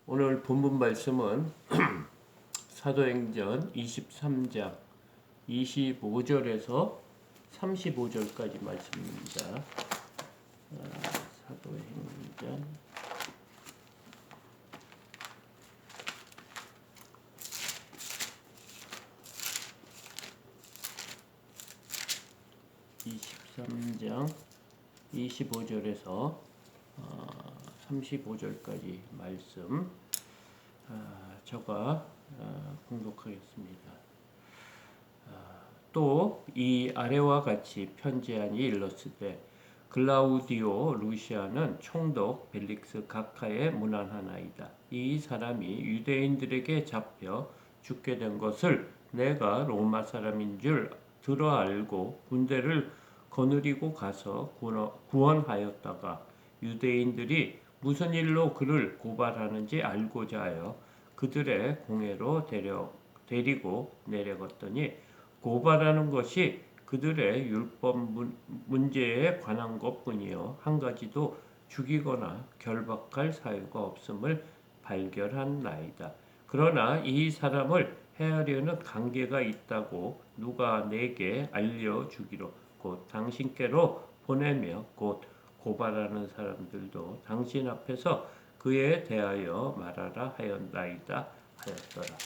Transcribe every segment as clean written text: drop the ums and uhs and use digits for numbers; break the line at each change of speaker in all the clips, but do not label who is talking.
오늘 본문 말씀은 사도행전 23장 25절에서 35절까지 말씀입니다. 사도행전 23장 25절에서 35절까지 말씀 제가 공독하겠습니다. 또 이 아래와 같이 편지하니 일렀으되 글라우디오 루시아는 총독 벨릭스 각하에 문안하나이다. 이 사람이 유대인들에게 잡혀 죽게 된 것을 내가 로마 사람인 줄 들어 알고 군대를 거느리고 가서 구원하였다가 유대인들이 무슨 일로 그를 고발하는지 알고자 하여 그들의 공회로 데리고 내려갔더니 고발하는 것이 그들의 율법 문제에 관한 것뿐이요 한 가지도 죽이거나 결박할 사유가 없음을 발견한 나이다. 그러나 이 사람을 해하려는 관계가 있다고 누가 내게 알려주기로 곧 당신께로 보내며 곧 고발하는 사람들도 당신 앞에서 그에 대하여 말하라 하였나이다 하였더라.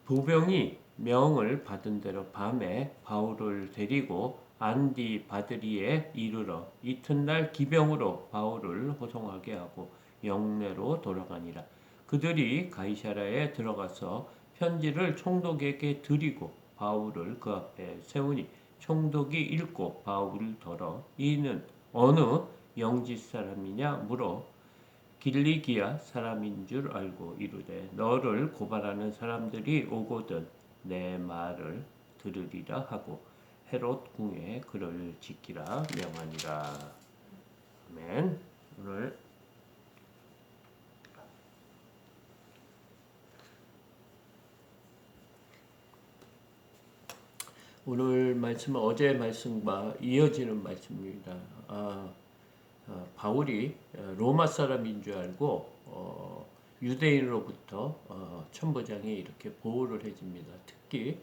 보병이 명을 받은 대로 밤에 바울을 데리고 안디바드리에 이르러 이튿날 기병으로 바울을 호송하게 하고 영내로 돌아가니라. 그들이 가이사랴에 들어가서 편지를 총독에게 드리고 바울을 그 앞에 세우니 총독이 읽고 바울을 더러 이는 어느 영지 사람이냐 물어 길리기아 사람인 줄 알고 이르되 너를 고발하는 사람들이 오거든 내 말을 들으리라 하고 헤롯 궁에 그를 지키라 명하니라. 아멘. 오늘 말씀은 어제 말씀과 이어지는 말씀입니다. 바울이 로마 사람인 줄 알고 유대인으로부터 천부장이 이렇게 보호를 해줍니다. 특히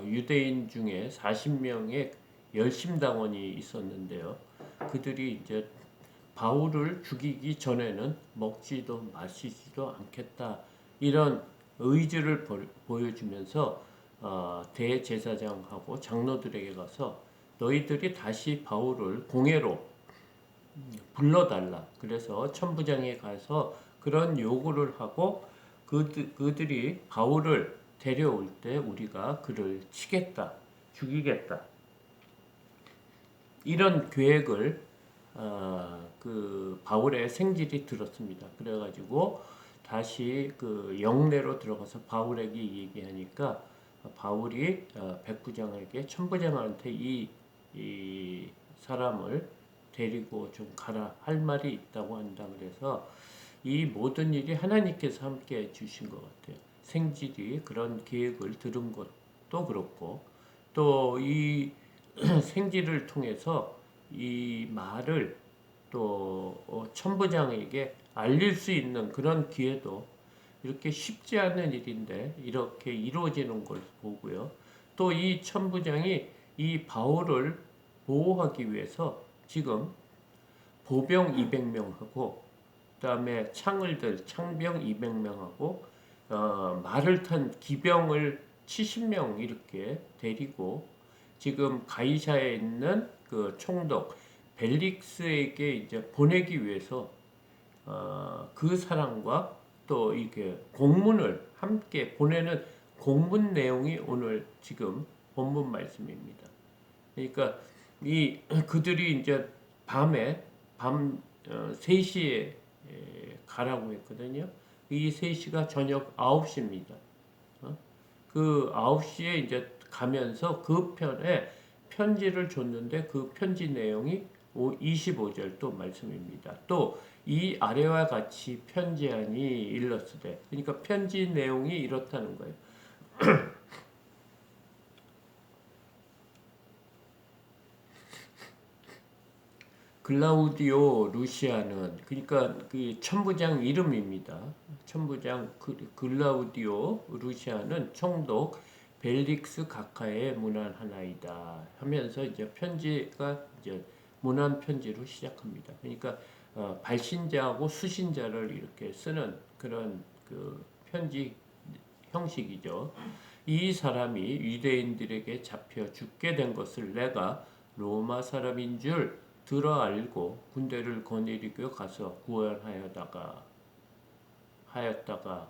유대인 중에 40명의 열심당원이 있었는데요. 그들이 이제 바울을 죽이기 전에는 먹지도 마시지도 않겠다 이런 의지를 보여주면서 대제사장하고 장로들에게 가서 너희들이 다시 바울을 공회로 불러달라. 그래서 천부장에 가서 그런 요구를 하고 그들이 바울을 데려올 때 우리가 그를 치겠다, 죽이겠다. 이런 계획을 그 바울의 생질이 들었습니다. 그래가지고 다시 그 영내로 들어가서 바울에게 얘기하니까 바울이 백부장에게 천부장한테 이 사람을 데리고 좀 가라 할 말이 있다고 한다. 그래서 이 모든 일이 하나님께서 함께 해주신 것 같아요. 생질이 그런 계획을 들은 것도 그렇고 또 이 생질을 통해서 이 말을 또 천부장에게 알릴 수 있는 그런 기회도 이렇게 쉽지 않은 일인데 이렇게 이루어지는 걸 보고요. 또 이 천부장이 이 바울을 보호하기 위해서 지금 보병 200명하고 그다음에 창병 200명하고 말을 탄 기병을 70명 이렇게 데리고 지금 가이사에 있는 그 총독 벨릭스에게 이제 보내기 위해서 그 사람과 또 이게 공문을 함께 보내는 공문 내용이 오늘 지금 본문 말씀입니다. 그러니까 그들이 이제 밤 3시에 가라고 했거든요. 이 3시가 저녁 9시입니다. 그 9시에 이제 가면서 그 편에 편지를 줬는데 그 편지 내용이 25절 또 말씀입니다. 또 이 아래와 같이 편지하니 일렀으되 그러니까 편지 내용이 이렇다는 거예요. 글라우디오 루시아는 그러니까 그 천부장 이름입니다. 천부장 글라우디오 루시아는 총독 벨릭스 각하의 문안 하나이다 하면서 이제 편지가 이제 문안 편지로 시작합니다. 그러니까 발신자하고 수신자를 이렇게 쓰는 그런 그 편지 형식이죠. 이 사람이 유대인들에게 잡혀 죽게 된 것을 내가 로마 사람인 줄 들어 알고 군대를 거느리고 가서 하였다가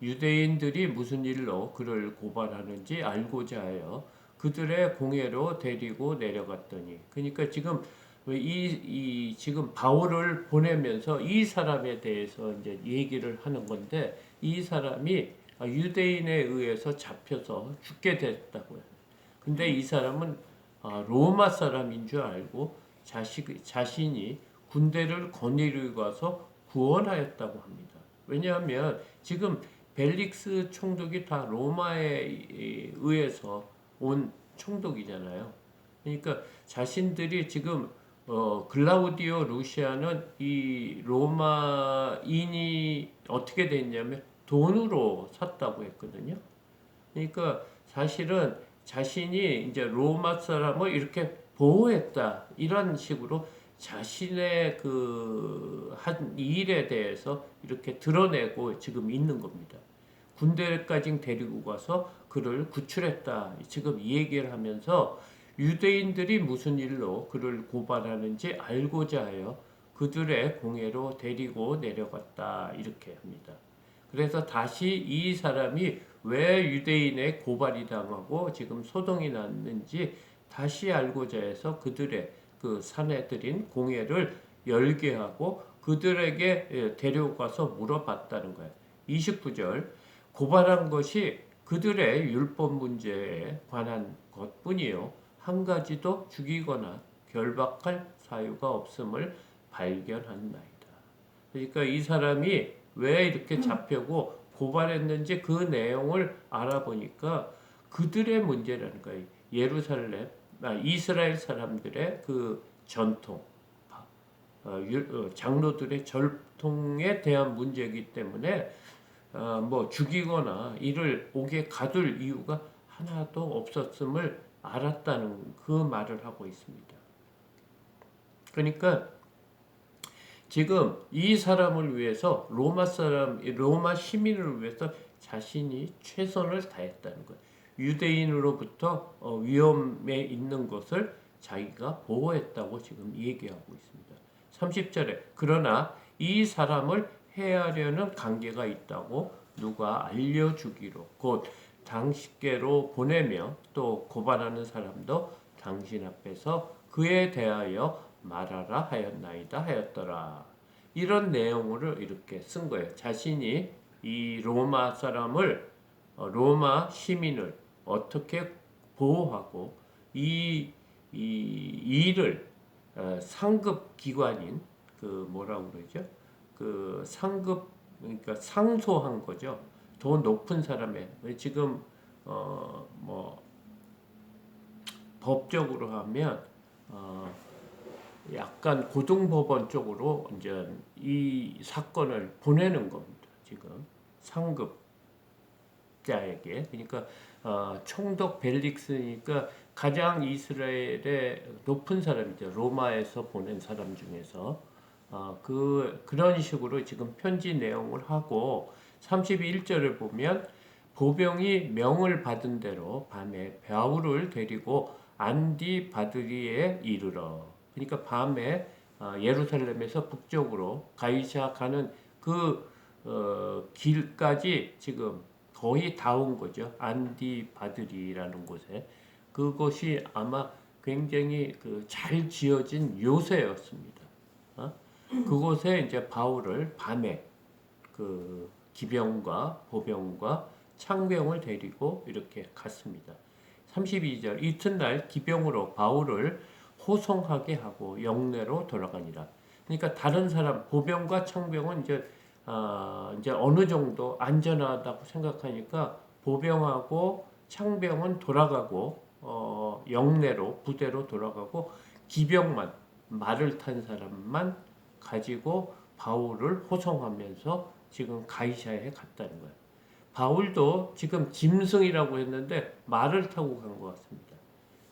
유대인들이 무슨 일로 그를 고발하는지 알고자 하여 그들의 공회로 데리고 내려갔더니, 그러니까 지금 지금 바울을 보내면서 이 사람에 대해서 이제 얘기를 하는 건데, 이 사람이 유대인에 의해서 잡혀서 죽게 됐다고요. 근데 이 사람은 로마 사람인 줄 알고 자신이 군대를 거느리고 가서 구원하였다고 합니다. 왜냐하면 지금 벨릭스 총독이 다 로마에 의해서 온 총독이잖아요. 그러니까 자신들이 지금 글라우디오 루시아는 이 로마인이 어떻게 됐냐면 돈으로 샀다고 했거든요. 그러니까 사실은 자신이 이제 로마 사람을 이렇게 보호했다 이런 식으로 자신의 그 한 일에 대해서 이렇게 드러내고 지금 있는 겁니다. 군대까지 데리고 가서 그를 구출했다 지금 이 얘기를 하면서 유대인들이 무슨 일로 그를 고발하는지 알고자 하여 그들의 공회로 데리고 내려갔다 이렇게 합니다. 그래서 다시 이 사람이 왜 유대인의 고발이 당하고 지금 소동이 났는지 다시 알고자 해서 그들의 그 사내들인 공회를 열게 하고 그들에게 데려가서 물어봤다는 거예요. 29절 고발한 것이 그들의 율법 문제에 관한 것뿐이요 한 가지도 죽이거나 결박할 사유가 없음을 발견한나이다. 그러니까 이 사람이 왜 이렇게 잡혀고 고발했는지 그 내용을 알아보니까 그들의 문제라는 거예요. 이스라엘 사람들의 그 전통, 장로들의 전통에 대한 문제이기 때문에 뭐 죽이거나 이를 옥에 가둘 이유가 하나도 없었음을 알았다는 그 말을 하고 있습니다. 그러니까 지금 이 사람을 위해서 로마 시민을 위해서 자신이 최선을 다했다는 거예요. 유대인으로부터 위험에 있는 것을 자기가 보호했다고 지금 얘기하고 있습니다. 30절에 그러나 이 사람을 해하려는 관계가 있다고 누가 알려주기로 곧 당신께로 보내며 또 고발하는 사람도 당신 앞에서 그에 대하여 말하라 하였나이다 하였더라. 이런 내용을 이렇게 쓴 거예요. 자신이 이 로마 사람을 로마 시민을 어떻게 보호하고 이 일을 상급 기관인 그 뭐라고 그러죠? 그 상급 그러니까 상소한 거죠. 더 높은 사람의 지금 뭐 법적으로 하면 약간 고등법원 쪽으로 이제 이 사건을 보내는 겁니다. 지금 상급자에게. 그러니까 총독 벨릭스니까 가장 이스라엘의 높은 사람이죠. 로마에서 보낸 사람 중에서 그런 식으로 지금 편지 내용을 하고 31절을 보면 보병이 명을 받은 대로 밤에 바울을 데리고 안디바드리에 이르러. 그러니까 밤에 예루살렘에서 북쪽으로 가이사 가는 그 길까지 지금 거의 다 온 거죠. 안디바드리라는 곳에. 그곳이 아마 굉장히 잘 지어진 요새였습니다. 그곳에 이제 바울을 밤에 그 기병과 보병과 창병을 데리고 이렇게 갔습니다. 32절 이튿날 기병으로 바울을 호송하게 하고 영내로 돌아가니라. 그러니까 다른 사람 보병과 창병은 이제 어느 정도 안전하다고 생각하니까 보병하고 창병은 돌아가고 영내로 부대로 돌아가고 기병만 말을 탄 사람만 가지고 바울을 호송하면서 지금 가이사야에 갔다는 거예요. 바울도 지금 짐승이라고 했는데 말을 타고 간 것 같습니다.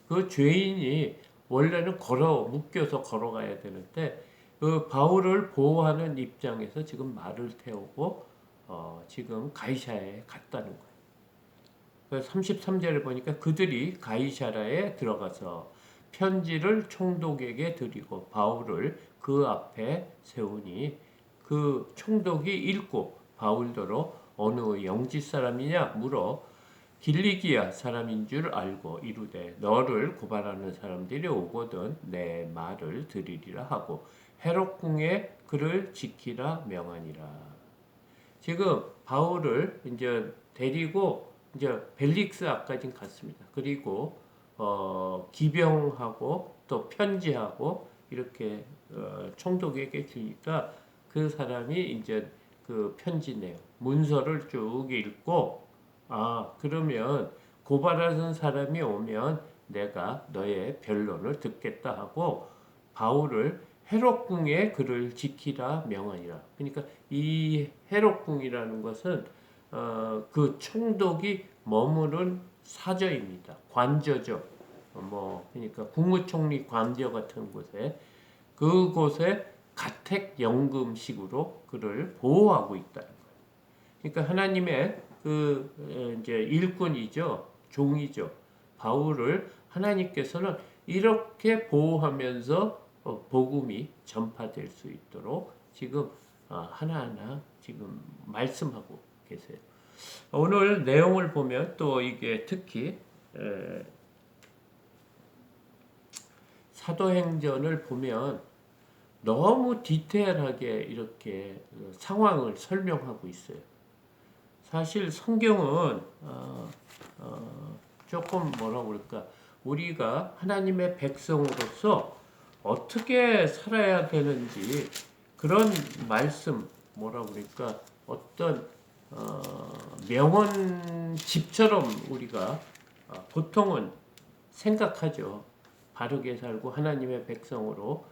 그 죄인이 원래는 묶여서 걸어가야 되는데 그 바울을 보호하는 입장에서 지금 말을 태우고 지금 가이사야에 갔다는 거예요. 33절을 보니까 그들이 가이사라에 들어가서 편지를 총독에게 드리고 바울을 그 앞에 세우니 그 총독이 읽고 바울더러 어느 영지 사람이냐 물어 길리기아 사람인 줄 알고 이르되 너를 고발하는 사람들이 오거든 내 말을 들으리라 하고 헤롯궁에 그를 지키라 명하니라. 지금 바울을 이제 데리고 이제 벨릭스 앞까지 갔습니다. 그리고 기병하고 또 편지하고 이렇게 총독에게 주니까 그 사람이 이제 그 편지 내용 문서를 쭉 읽고 그러면 고발하는 사람이 오면 내가 너의 변론을 듣겠다 하고 바울을 헤롯궁에 그를 지키라 명하니라. 그러니까 이 헤롯궁이라는 것은 그 총독이 머무른 사저입니다. 관저죠. 그러니까 국무총리 관저 같은 곳에 그곳에 가택연금식으로 그를 보호하고 있다는 거예요. 그러니까 하나님의 그 이제 일꾼이죠, 종이죠. 바울을 하나님께서는 이렇게 보호하면서 복음이 전파될 수 있도록 지금 하나하나 지금 말씀하고 계세요. 오늘 내용을 보면 또 이게 특히 사도행전을 보면 너무 디테일하게 이렇게 상황을 설명하고 있어요. 사실 성경은 조금 뭐라고 그럴까, 우리가 하나님의 백성으로서 어떻게 살아야 되는지 그런 말씀, 뭐라고 그럴까, 어떤 명언집처럼 우리가 보통은 생각하죠. 바르게 살고 하나님의 백성으로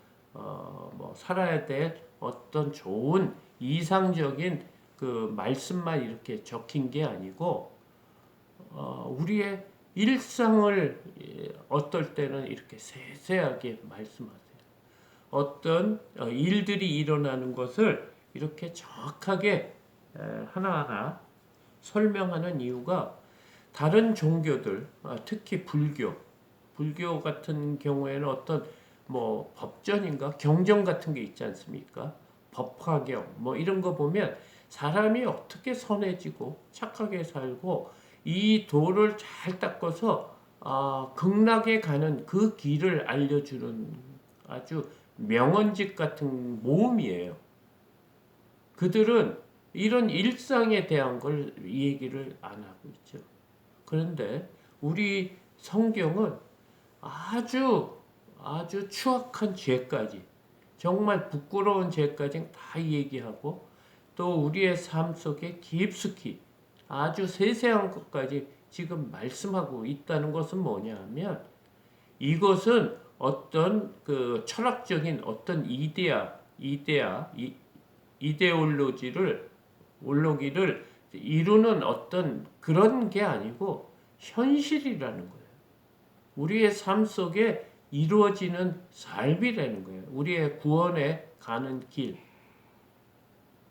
살아야 될 어떤 좋은 이상적인 그 말씀만 이렇게 적힌 게 아니고 우리의 일상을 어떨 때는 이렇게 세세하게 말씀하세요. 어떤 일들이 일어나는 것을 이렇게 정확하게 하나하나 설명하는 이유가 다른 종교들, 특히 불교 같은 경우에는 어떤 법전인가 경전 같은 게 있지 않습니까? 법화경 이런 거 보면 사람이 어떻게 선해지고 착하게 살고 이 도를 잘 닦아서 극락에 가는 그 길을 알려주는 아주 명언집 같은 모음이에요. 그들은 이런 일상에 대한 걸 얘기를 안 하고 있죠. 그런데 우리 성경은 아주 추악한 죄까지, 정말 부끄러운 죄까지 다 얘기하고 또 우리의 삶 속에 깊숙이 아주 세세한 것까지 지금 말씀하고 있다는 것은 뭐냐 하면 이것은 어떤 그 철학적인 어떤 이데올로기를 이루는 어떤 그런 게 아니고 현실이라는 거예요. 우리의 삶 속에 이루어지는 삶이라는 거예요. 우리의 구원에 가는 길.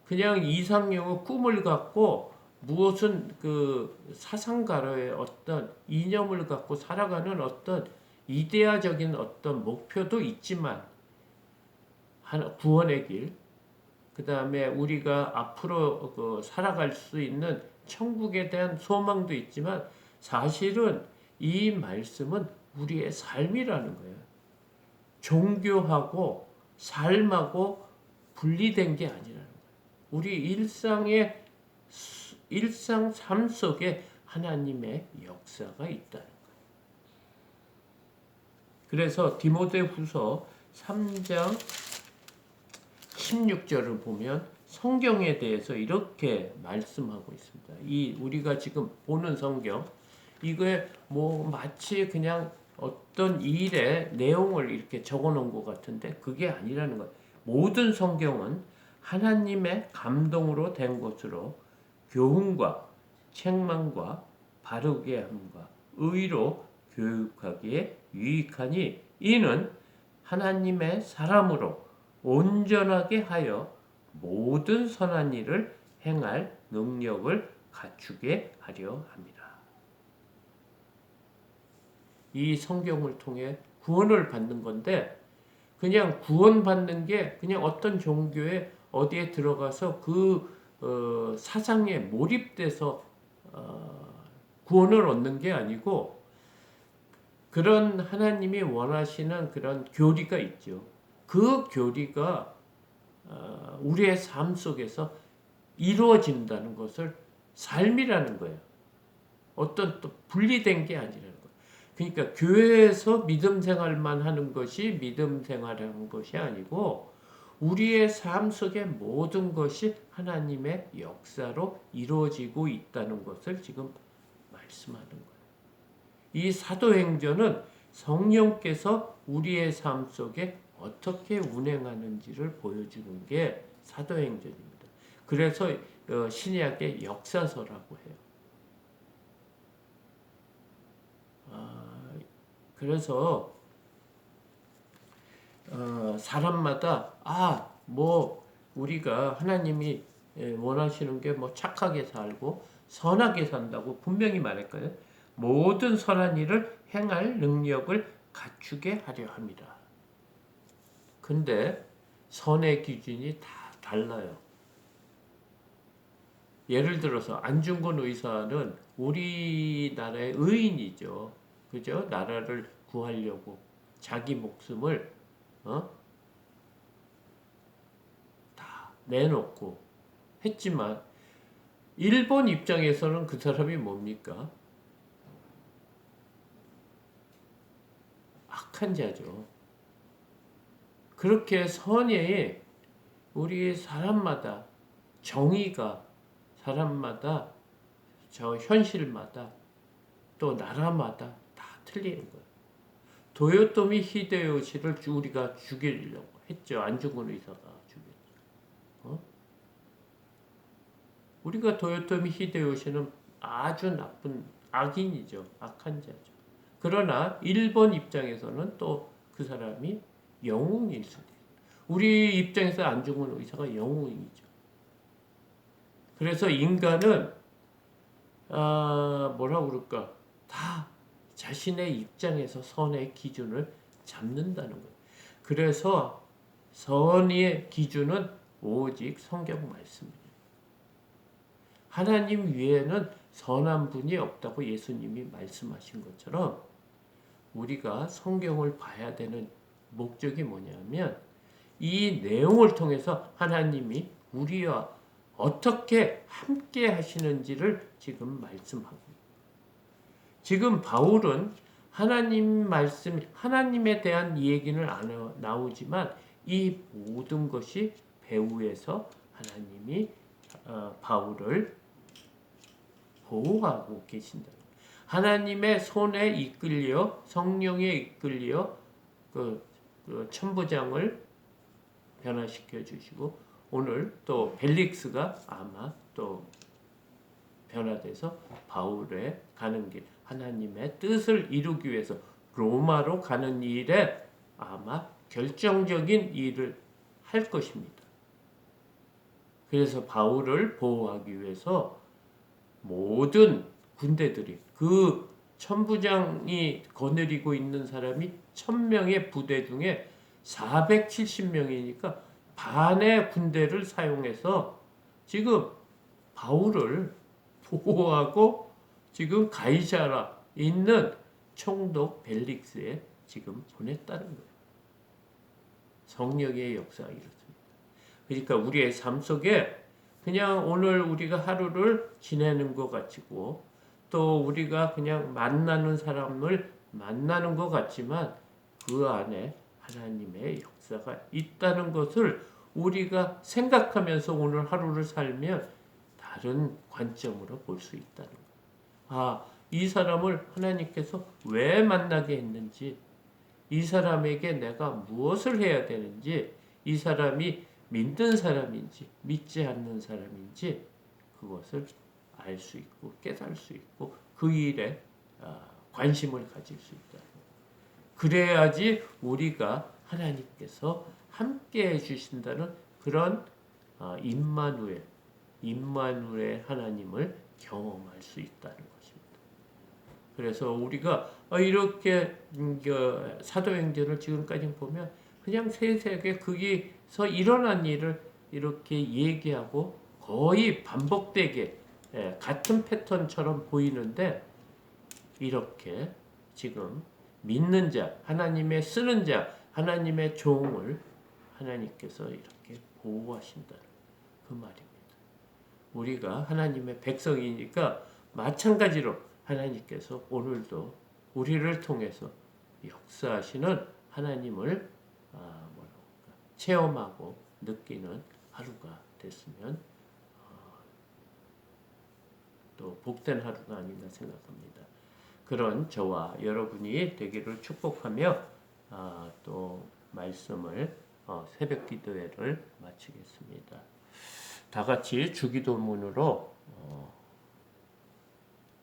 그냥 이상형의 꿈을 갖고 무엇은 그 사상가로의 어떤 이념을 갖고 살아가는 어떤 이데아적인 어떤 목표도 있지만 구원의 길, 그 다음에 우리가 앞으로 살아갈 수 있는 천국에 대한 소망도 있지만 사실은 이 말씀은 우리의 삶이라는 거예요. 종교하고 삶하고 분리된 게 아니라는 거예요. 우리 일상 삶 속에 하나님의 역사가 있다는 거예요. 그래서 디모데후서 3장 16절을 보면 성경에 대해서 이렇게 말씀하고 있습니다. 이 우리가 지금 보는 성경, 이거에 마치 그냥 어떤 일의 내용을 이렇게 적어 놓은 것 같은데 그게 아니라는 거예요. 모든 성경은 하나님의 감동으로 된 것으로 교훈과 책망과 바르게 함과 의로 교육하기에 유익하니 이는 하나님의 사람으로 온전하게 하여 모든 선한 일을 행할 능력을 갖추게 하려 합니다. 이 성경을 통해 구원을 받는 건데 그냥 구원받는 게 그냥 어떤 종교에 어디에 들어가서 사상에 몰입돼서 구원을 얻는 게 아니고 그런 하나님이 원하시는 그런 교리가 있죠. 그 교리가 우리의 삶 속에서 이루어진다는 것을 삶이라는 거예요. 어떤 또 분리된 게 아니라는 거예요. 그러니까 교회에서 믿음 생활만 하는 것이 믿음 생활하는 것이 아니고 우리의 삶 속의 모든 것이 하나님의 역사로 이루어지고 있다는 것을 지금 말씀하는 거예요. 이 사도행전은 성령께서 우리의 삶 속에 어떻게 운행하는지를 보여주는 게 사도행전입니다. 그래서 신약의 역사서라고 해요. 그래서 사람마다 뭐 우리가 하나님이 원하시는 게 뭐 착하게 살고 선하게 산다고 분명히 말했거든요. 모든 선한 일을 행할 능력을 갖추게 하려 합니다. 근데 선의 기준이 다 달라요. 예를 들어서 안중근 의사는 우리나라의 의인이죠. 그죠? 나라를 구하려고 자기 목숨을 다 내놓고 했지만 일본 입장에서는 그 사람이 뭡니까? 악한 자죠. 그렇게 선이 우리 사람마다 정의가 사람마다 저 현실마다 또 나라마다 다 틀리는 거예요. 도요토미 히데요시를 우리가 죽이려고 했죠. 안중근 의사가 죽였죠. 우리가 도요토미 히데요시는 아주 나쁜 악인이죠. 악한 자죠. 그러나 일본 입장에서는 또 그 사람이 영웅일 수도 있어요. 우리 입장에서 안중근 의사가 영웅이죠. 그래서 인간은 뭐라 그럴까 다 자신의 입장에서 선의 기준을 잡는다는 거예요. 그래서 선의 기준은 오직 성경 말씀입니다. 하나님 외에는 선한 분이 없다고 예수님이 말씀하신 것처럼 우리가 성경을 봐야 되는 목적이 뭐냐면 이 내용을 통해서 하나님이 우리와 어떻게 함께 하시는지를 지금 말씀하고 지금 바울은 하나님 말씀, 하나님에 대한 얘기는 안 나오지만 이 모든 것이 배후에서 하나님이 바울을 보호하고 계신다. 하나님의 손에 이끌려 성령에 이끌려 그 천부장을 변화시켜 주시고 오늘 또 벨릭스가 아마 또 변화돼서 바울에 가는 길 하나님의 뜻을 이루기 위해서 로마로 가는 일에 아마 결정적인 일을 할 것입니다. 그래서 바울을 보호하기 위해서 모든 군대들이 그 천부장이 거느리고 있는 사람이 1000명의 부대 중에 470명이니까 반의 군대를 사용해서 지금 바울을 보호하고 지금 가이사라 있는 총독 벨릭스에 지금 보냈다는 거예요. 성령의 역사가 이렇습니다. 그러니까 우리의 삶 속에 그냥 오늘 우리가 하루를 지내는 것 같고 또 우리가 그냥 만나는 사람을 만나는 것 같지만 그 안에 하나님의 역사가 있다는 것을 우리가 생각하면서 오늘 하루를 살면 다른 관점으로 볼 수 있다는 거예요. 이 사람을 하나님께서 왜 만나게 했는지, 이 사람에게 내가 무엇을 해야 되는지, 이 사람이 믿는 사람인지 믿지 않는 사람인지 그것을 알 수 있고 깨달을 수 있고 그 일에 관심을 가질 수 있다. 그래야지 우리가 하나님께서 함께 해주신다는 그런 임마누엘 하나님을 경험할 수 있다는 것입니다. 그래서 우리가 이렇게 사도행전을 지금까지 보면 그냥 세세하게 거기서 일어난 일을 이렇게 얘기하고 거의 반복되게 같은 패턴처럼 보이는데 이렇게 지금 믿는 자, 하나님의 쓰는 자, 하나님의 종을 하나님께서 이렇게 보호하신다는 그 말입니다. 우리가 하나님의 백성이니까 마찬가지로 하나님께서 오늘도 우리를 통해서 역사하시는 하나님을 체험하고 느끼는 하루가 됐으면 또 복된 하루가 아닌가 생각합니다. 그런 저와 여러분이 되기를 축복하며 또 말씀을 새벽 기도회를 마치겠습니다. 다 같이 주기도문으로